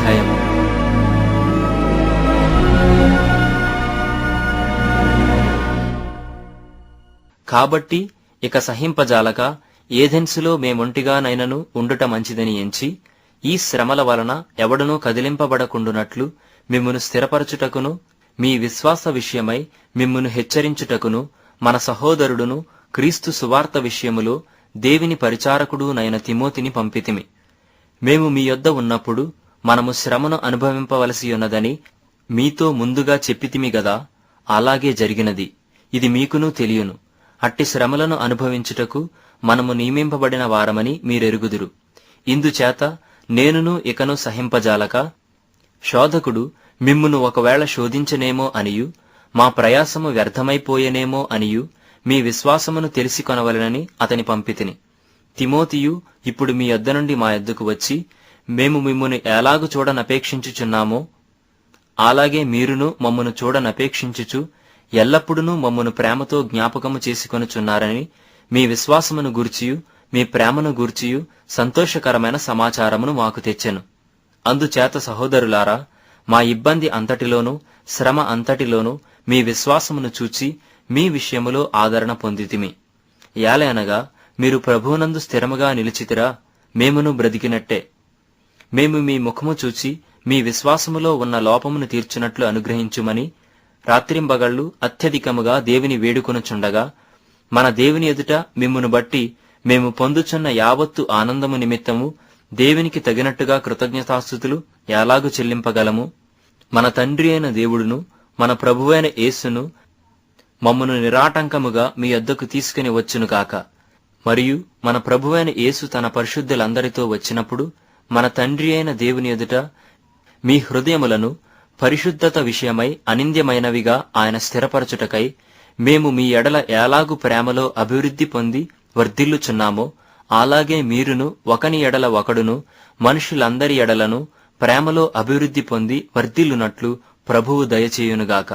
అధ్యాయము. కాబట్టి ఇక సహింపజాలక ఏథెన్సులో మేమొంటిగానైనను ఉండుట మంచిదని ఎంచి, ఈ శ్రమల వలన ఎవడునూ కదిలింపబడకుండునట్లు మిమ్మును స్థిరపరచుటకును, మీ విశ్వాస విషయమై మిమ్మును హెచ్చరించుటకును మన సహోదరుడును క్రీస్తు సువార్త విషయములో దేవుని పరిచారకుడునైన తిమోతిని పంపితిమి. మేము మీ యొద్ద ఉన్నప్పుడు మనము శ్రమను అనుభవింపవలసియున్నదని మీతో ముందుగా చెప్పితిమి గదా, అలాగే జరిగినది. ఇది మీకునూ తెలియను. అట్టి శ్రమలను అనుభవించుటకు మనము నియమింపబడిన వారమని మీరెరుగుదురు. ఇందుచేత నేనును ఇకను సహింపజాలక, శోధకుడు మిమ్మును ఒకవేళ శోధించనేమో అనియు, మా ప్రయాసము వ్యర్థమైపోయేనేమో అనియు మీ విశ్వాసమును తెలిసి కొనవలెనని అతని పంపితిని. తిమోతియు ఇప్పుడు మీ యొద్ద నుండి మా యొద్దకు వచ్చి, మేము మిమ్మును ఎలాగు చూడనపేక్షించుచున్నామో అలాగే మీరును మమ్మను చూడనపేక్షించుచు ఎల్లప్పుడూ మమ్మను ప్రేమతో జ్ఞాపకము చేసుకొనుచున్నారని మీ విశ్వాసమును గూర్చియు మీ ప్రేమను గూర్చియు సంతోషకరమైన సమాచారమును మాకు తెచ్చెను. అందుచేత సహోదరులారా, మా ఇబ్బంది అంతటిలోనూ శ్రమ అంతటిలోనూ మీ విశ్వాసమును చూచి మీ విషయములో ఆదరణ పొందితిమి. యాలనగా మీరు ప్రభువునందు స్థిరముగా నిలిచితిరా, మేమును బ్రతికినట్టే. మేము మీ ముఖము చూచి మీ విశ్వాసములో ఉన్న లోపమును తీర్చునట్లు అనుగ్రహించుమని రాత్రింబగళ్లు అత్యధికముగా దేవుని వేడుకొనుచుండగా, మన దేవుని ఎదుట మిమ్మును బట్టి మేము పొందుచున్న యావత్తు ఆనందము నిమిత్తము దేవునికి తగినట్టుగా కృతజ్ఞతాస్తుతులు ఎలాగు చెల్లింపగలము? మన తండ్రి అయిన దేవుడును మన ప్రభువైన యేసును మమ్మను నిరాటంకముగా మీ యొద్దకు తీసుకుని వచ్చును కాక. మరియు మన ప్రభువైన యేసు తన పరిశుద్ధులందరితో వచ్చినప్పుడు మన తండ్రి అయిన దేవుని ఎదుట మీ హృదయములను పరిశుద్ధత విషయమై అనింద్యమైనవిగా ఆయన స్థిరపరచుటకై మేము మీ ఎడల ఎలాగు ప్రేమలో అభివృద్ధి పొంది వర్ధిల్లుచున్నామో, అలాగే మీరును ఒకని ఎడల ఒకడును మనుషులందరి ఎడలను ప్రేమలో అభివృద్ధి పొంది వర్ధిల్లునట్లు ప్రభువు దయచేయునుగాక.